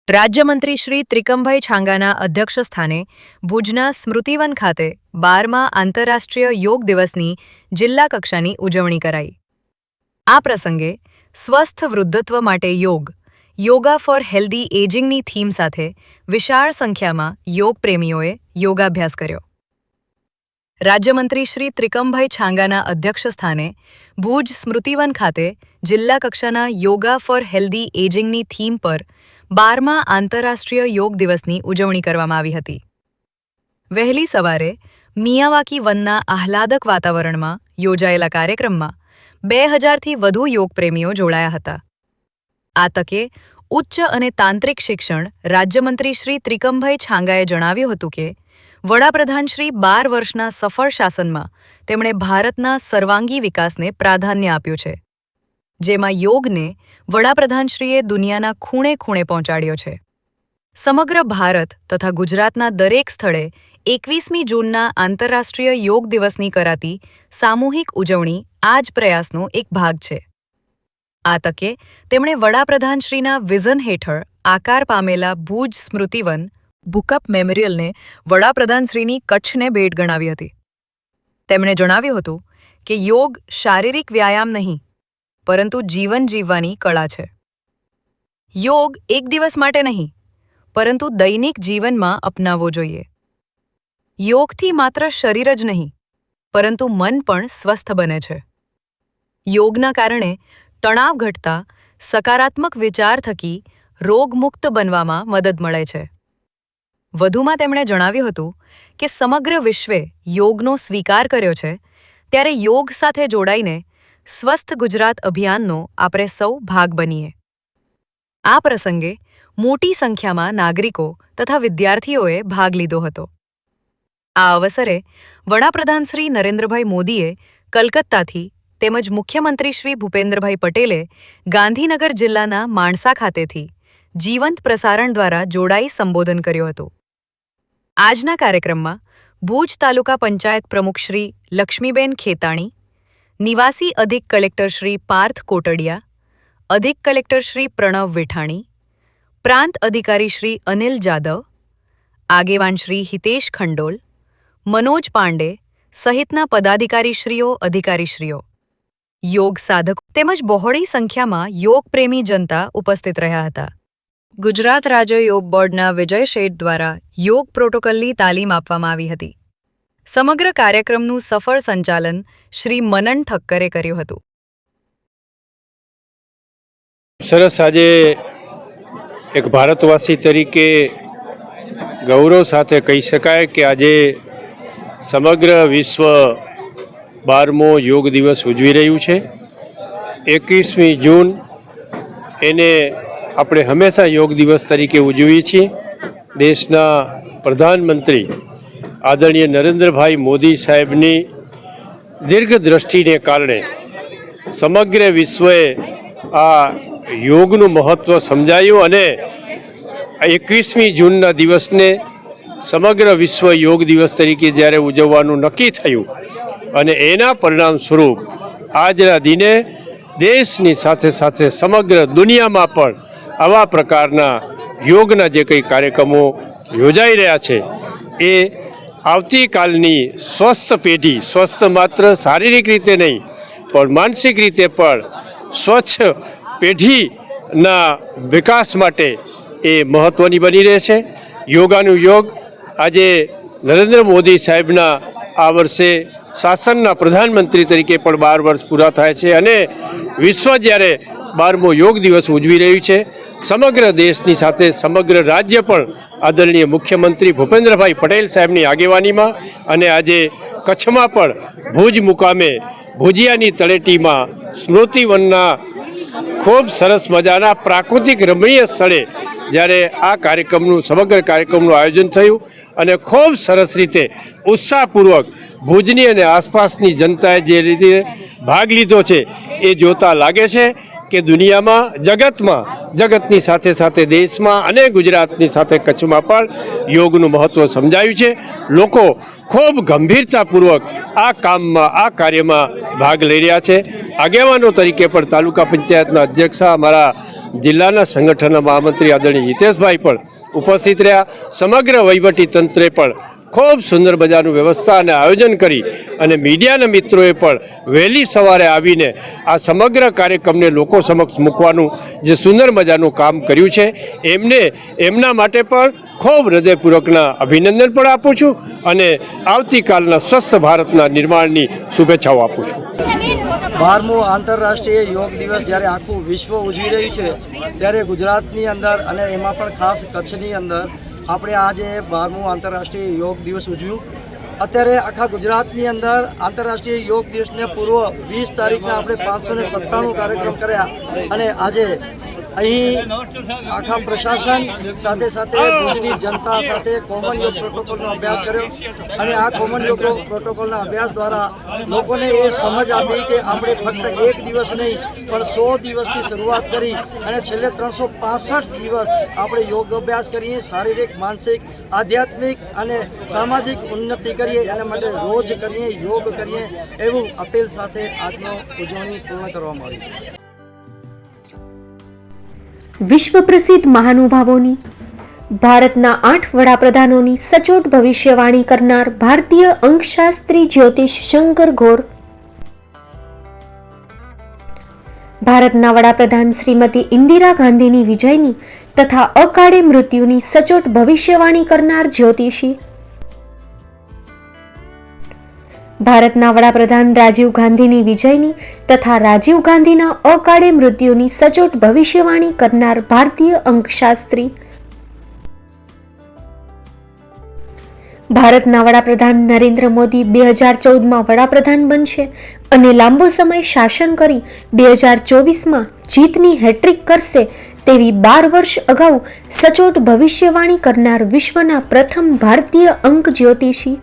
રાજ્યમંત્રી શ્રી ત્રિકમભાઈ છાંગાના અધ્યક્ષસ્થાને ભુજના સ્મૃતિવન ખાતે 12મા આંતરરાષ્ટ્રીય યોગ દિવસની જિલ્લા કક્ષાની ઉજવણી કરાઈ. આ પ્રસંગે સ્વસ્થ વૃદ્ધત્વ માટે યોગા ફોર હેલ્ધી એજિંગની થીમ સાથે વિશાળ સંખ્યામાં યોગ પ્રેમીઓએ યોગાભ્યાસ કર્યો. રાજ્યમંત્રી શ્રી ત્રિકમભાઈ છાંગાના અધ્યક્ષસ્થાને ભુજ સ્મૃતિવન ખાતે જિલ્લા કક્ષાના યોગા ફોર હેલ્ધી એજિંગની થીમ પર 12મા આંતરરાષ્ટ્રીય યોગ દિવસની ઉજવણી કરવામાં આવી હતી. વહેલી સવારે મિયાવાકી વનના આહલાદક વાતાવરણમાં યોજાયેલા કાર્યક્રમમાં 2000થી વધુ યોગપ્રેમીઓ જોડાયા હતા. આ તકે ઉચ્ચ અને તાંત્રિક શિક્ષણ રાજ્યમંત્રી શ્રી ત્રિકમભાઈ છાંગાએ જણાવ્યું હતું કે વડાપ્રધાન શ્રી 12 વર્ષના સફળ શાસનમાં તેમણે ભારતના સર્વાંગી વિકાસને પ્રાધાન્ય આપ્યું છે, જેમાં યોગને વડાપ્રધાનશ્રીએ દુનિયાના ખૂણે ખૂણે પહોંચાડ્યો છે. સમગ્ર ભારત તથા ગુજરાતના દરેક સ્થળે 21મી જૂનના આંતરરાષ્ટ્રીય યોગ દિવસની કરાતી સામૂહિક ઉજવણી આ જ પ્રયાસનો એક ભાગ છે. આ તકે તેમણે વડાપ્રધાનશ્રીના વિઝન હેઠળ આકાર પામેલા ભુજ સ્મૃતિવન બુકઅપ મેમોરિયલને વડાપ્રધાનશ્રીની કચ્છને ભેટ ગણાવી હતી. તેમણે જણાવ્યું હતું કે યોગ શારીરિક વ્યાયામ નહીં, પરંતુ જીવન જીવવાની કળા છે. યોગ એક દિવસ માટે નહીં, પરંતુ દૈનિક જીવનમાં અપનાવવો જોઈએ. યોગથી માત્ર શરીર જ નહીં, પરંતુ મન પણ સ્વસ્થ બને છે. યોગના કારણે તણાવ ઘટતા સકારાત્મક વિચાર થકી રોગમુક્ત બનવામાં મદદ મળે છે. વધુમાં તેમણે જણાવ્યું હતું કે સમગ્ર વિશ્વે યોગનો સ્વીકાર કર્યો છે, ત્યારે યોગ સાથે જોડાઈને સ્વસ્થ ગુજરાત અભિયાનનો આપણે સૌ ભાગ બનીએ. આ પ્રસંગે મોટી સંખ્યામાં નાગરિકો તથા વિદ્યાર્થીઓએ ભાગ લીધો હતો. આ અવસરે વડાપ્રધાન શ્રી નરેન્દ્રભાઈ મોદીએ કલકત્તાથી તેમજ મુખ્યમંત્રી શ્રી ભૂપેન્દ્રભાઈ પટેલે ગાંધીનગર જિલ્લાના માણસા ખાતેથી જીવંત પ્રસારણ દ્વારા જોડાઈ સંબોધન કર્યું હતું. આજના કાર્યક્રમમાં ભુજ તાલુકા પંચાયત પ્રમુખ શ્રી લક્ષ્મીબેન ખેતાણી, નિવાસી અધિક કલેક્ટર શ્રી પાર્થ કોટડિયા, અધિક કલેક્ટર શ્રી પ્રણવ વિઠાણી, પ્રાંત અધિકારી શ્રી અનિલ જાદવ, આગેવાન શ્રી હિતેશ ખંડોલ, મનોજ પાંડે સહિતના પદાધિકારીશ્રીઓ, અધિકારીશ્રીઓ, યોગ સાધકો તેમજ બહોળી સંખ્યામાં યોગપ્રેમી જનતા ઉપસ્થિત રહ્યા હતા. ગુજરાત રાજ્ય યોગ બોર્ડના વિજય શેઠ દ્વારા યોગ પ્રોટોકોલની તાલીમ આપવામાં આવી હતી. સમગ્ર કાર્યક્રમનું સફળ સંચાલન શ્રી મનન ઠક્કરે કર્યું હતું. સરસ, આજે એક ભારતવાસી તરીકે ગૌરવ સાથે કહી શકાય કે આજે સમગ્ર વિશ્વ 12મો યોગ દિવસ ઉજવી રહ્યું છે. 21મી જૂન એને આપણે હંમેશા યોગ દિવસ તરીકે ઉજવીએ છીએ. દેશના પ્રધાનમંત્રી આદરણીય નરેન્દ્રભાઈ મોદી સાહેબની દીર્ઘ દ્રષ્ટિને કારણે સમગ્ર વિશ્વએ આ યોગનું મહત્ત્વ સમજાયું અને 21મી જૂનના દિવસને સમગ્ર વિશ્વ યોગ દિવસ તરીકે જ્યારે ઉજવવાનું નક્કી થયું અને એના પરિણામ સ્વરૂપ આજના દિને દેશની સાથે સાથે સમગ્ર દુનિયામાં પણ આવા પ્રકારના યોગના જે કંઈ કાર્યક્રમો યોજાઈ રહ્યા છે એ આવતીકાલની સ્વસ્થ પેઢી, સ્વસ્થ માત્ર શારીરિક રીતે નહીં પણ માનસિક રીતે પણ સ્વચ્છ પેઢીના વિકાસ માટે એ મહત્ત્વની બની રહે છે. યોગાનું યોગ આજે નરેન્દ્ર મોદી સાહેબના આ વર્ષે શાસનના પ્રધાનમંત્રી તરીકે પણ 12 વર્ષ પૂરા થાય છે અને વિશ્વ જ્યારે 12મો યોગ દિવસ ઉજવી રહ્યું છે, સમગ્ર દેશની સાથે સમગ્ર રાજ્ય પણ આદરણીય મુખ્યમંત્રી ભૂપેન્દ્રભાઈ પટેલ સાહેબની આગેવાનીમાં અને આજે કચ્છમાં પણ ભુજ મુકામે ભુજિયાની તળેટીમાં સ્મૃતિવનના ખૂબ સરસ મજાના પ્રાકૃતિક રમણીય સ્થળે જ્યારે આ કાર્યક્રમનું સમગ્ર કાર્યક્રમનું આયોજન થયું અને ખૂબ સરસ રીતે ઉત્સાહપૂર્વક ભુજની અને આસપાસની જનતાએ જે રીતે ભાગ લીધો છે એ જોતા લાગે છે કે દુનિયામાં, જગતની સાથે સાથે દેશમાં અને ગુજરાતની સાથે કચ્છમાં પણ યોગનું મહત્ત્વ સમજાયું છે. લોકો ખૂબ ગંભીરતાપૂર્વક આ કામમાં, આ કાર્યમાં ભાગ લઈ રહ્યા છે. આગેવાનો તરીકે પણ તાલુકા પંચાયતના અધ્યક્ષા અમારા જિલ્લાના સંગઠનના મહામંત્રી આદરણીય હિતેશભાઈ પણ ઉપસ્થિત રહ્યા. સમગ્ર વહીવટી તંત્રે પણ ખૂબ સુંદર મજાનું વ્યવસ્થા અને આયોજન કરી અને મીડિયાના મિત્રોએ પણ વહેલી સવારે આવીને આ સમગ્ર કાર્યક્રમને લોકો સમક્ષ મૂકવાનું જે સુંદર મજાનું કામ કર્યું છે એમના માટે પણ ખૂબ હૃદયપૂર્વકના અભિનંદન પણ આપું છું અને આવતીકાલના સ્વસ્થ ભારતના નિર્માણની શુભેચ્છાઓ આપું છું. 12મો આંતરરાષ્ટ્રીય યોગ દિવસ જ્યારે આખું વિશ્વ ઉજવી રહ્યું છે ત્યારે ગુજરાતની અંદર અને એમાં પણ ખાસ કચ્છની અંદર આપણે આજે 12મો આંતરરાષ્ટ્રીય યોગ દિવસ ઉજવ્યું. અત્યારે આખા ગુજરાતની અંદર આંતરરાષ્ટ્રીય યોગ દિવસને પૂર્વ 20 તારીખના આપણે 597 કાર્યક્રમ કર્યા અને આજે અહીં આખા પ્રશાસન સાથે સાથે ભુજની જનતા સાથે કોમન યોગ પ્રોટોકોલનો અભ્યાસ કર્યો અને આ કોમન યોગ પ્રોટોકોલના અભ્યાસ દ્વારા લોકોને એ સમજ આપી કે આપણે ફક્ત એક દિવસ નહીં પણ 100 દિવસથી શરૂઆત કરી અને છેલ્લે 365 દિવસ આપણે યોગ અભ્યાસ કરીએ, શારીરિક, માનસિક, આધ્યાત્મિક અને સામાજિક ઉન્નતિ કરીએ. એના માટે રોજ કરીએ, યોગ કરીએ એવું અપીલ સાથે આજનો ઉજવણી પૂર્ણ કરવામાં આવી. વિશ્વ પ્રસિદ્ધ મહાનુભાવોની, ભારતના 8 વડાપ્રધાનોની સચોટ ભવિષ્યવાણી કરનાર ભારતીય અંકશાસ્ત્રી જ્યોતિષ શંકર ઘોર, ભારતના વડાપ્રધાન શ્રીમતી ઇન્દિરા ગાંધીની વિજયની તથા અકાળે મૃત્યુની સચોટ ભવિષ્યવાણી કરનાર જ્યોતિષી, ભારતના વડાપ્રધાન રાજીવ ગાંધીની વિજયની તથા રાજીવ ગાંધીના અકાળે મૃત્યુની સચોટ ભવિષ્યવાણી કરનાર ભારતીય અંકશાસ્ત્રી, ભારતના વડાપ્રધાન નરેન્દ્ર મોદી 2014માં વડાપ્રધાન બનશે અને લાંબો સમય શાસન કરી 2024માં જીતની હેટ્રિક કરશે તેવી 12 વર્ષ અગાઉ સચોટ ભવિષ્યવાણી કરનાર વિશ્વના પ્રથમ ભારતીય અંક જ્યોતિષી,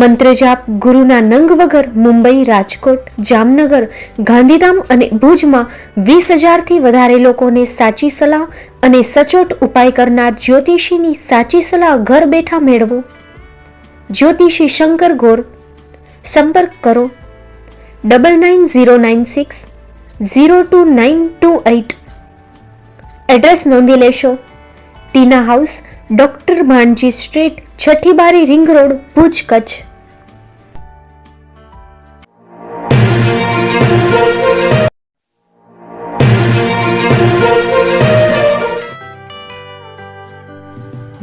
મંત્રજાપ ગુરુના નંગ વગર મુંબઈ, રાજકોટ, જામનગર, ગાંધીધામ અને ભુજમાં 20,000થી વધારે લોકોને સાચી સલાહ અને સચોટ ઉપાય કરનાર જ્યોતિષીની સાચી સલાહ ઘર બેઠા મેળવો. જ્યોતિષી શંકર ઘોર. સંપર્ક કરો 9909602928. એડ્રેસ નોંધી લેશો. ટીના હાઉસ, ડોક્ટર ભાણજી સ્ટ્રીટ, છઠ્ઠી બારી, રિંગ રોડ, ભુજ, કચ્છ.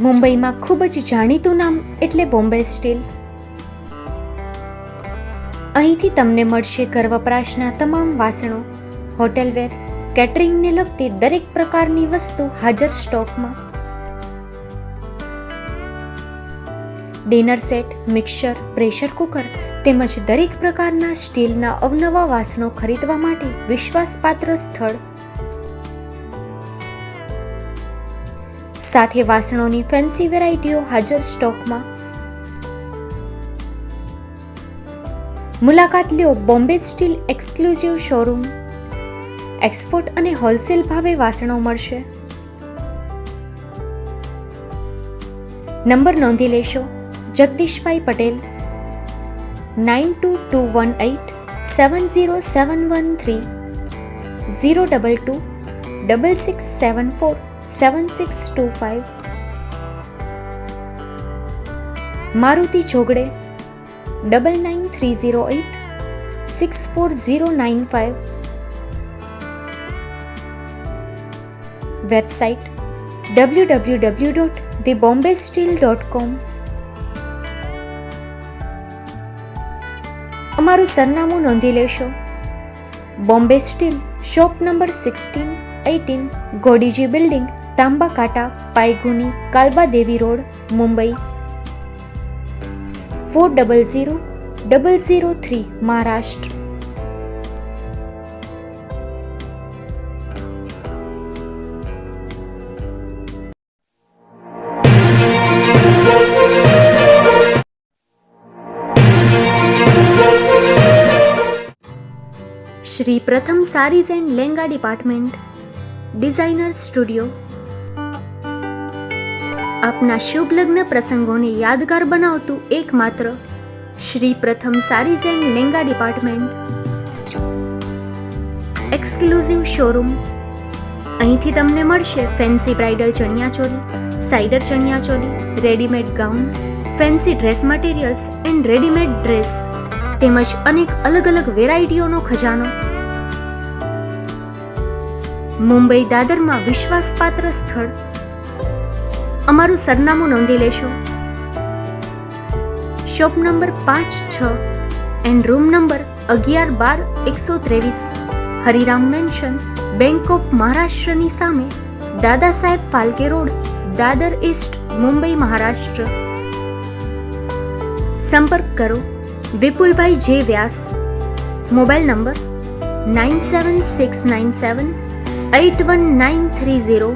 મુંબઈમાં ખૂબ જ જાણીતું નામ એટલે બોમ્બે સ્ટીલ. અહીંથી તમને મળશે ઘર વપરાશના તમામ વાસણો, હોટેલવેર, કેટરિંગને લગતી દરેક પ્રકારની વસ્તુ હાજર સ્ટોકમાં. Dinner set, mixer, pressure cooker તેમજ દરેક પ્રકારના સ્ટીલના અવનવા વાસણો ખરીદવા માટે વિશ્વાસપાત્ર સ્થળ. સાથે વાસણોની ફેન્સી વેરાયટીઓ હાજર સ્ટોકમાં. મુલાકાત લ્યો Bombay Steel exclusive showroom. Export અને હોલસેલ ભાવે વાસણો મળશે. નંબર નોંધી લેશો. જગદીશભાઈ પટેલ 9221870713 022 6674 7625. મારુતિ જોગડે 9930864095. Website www.thebombasteel.com. અમારું સરનામું નોંધી લેશો. Bombay Steel, shop number 16-18, Godiji building, Tamba Kanta, Paydhuni, Kalbadevi road, Mumbai 400003, Maharashtra. Shri Pratham sarees and lehenga department, designer studio. આપના શુભ લગ્ન પ્રસંગોને યાદગાર બનાવતું એકમાત્ર Shri Pratham sarees and lehenga department. Exclusive showroom. અહીંથી તમને મળશે fancy bridal chaniya choli, cider chaniya choli, readymade gown, fancy dress materials and readymade dress તેમજ અનેક અલગ અલગ વેરાયટીઓનો ખજાનો. મુંબઈ દાદરમાં વિશ્વાસપાત્ર સ્થળ. અમારું સરનામું નોંધી લેશો. Shop number 5-6 and room number 11-12-123, Hariram mansion, bank of મહારાષ્ટ્રની સામે, દાદા સાહેબ ફાલ્કે રોડ, દાદર ઈસ્ટ, મુંબઈ, મહારાષ્ટ્ર. સંપર્ક કરો વિપુલભાઈ જે વ્યાસ. Mobile number 9769781930,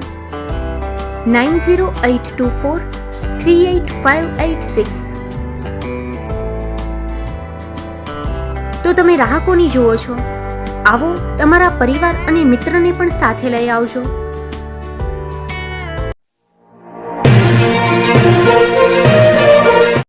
9082438586. તો તમે રાહ કોની જુઓ છો? આવો, તમારા પરિવાર અને મિત્રને પણ સાથે લઈ આવજો.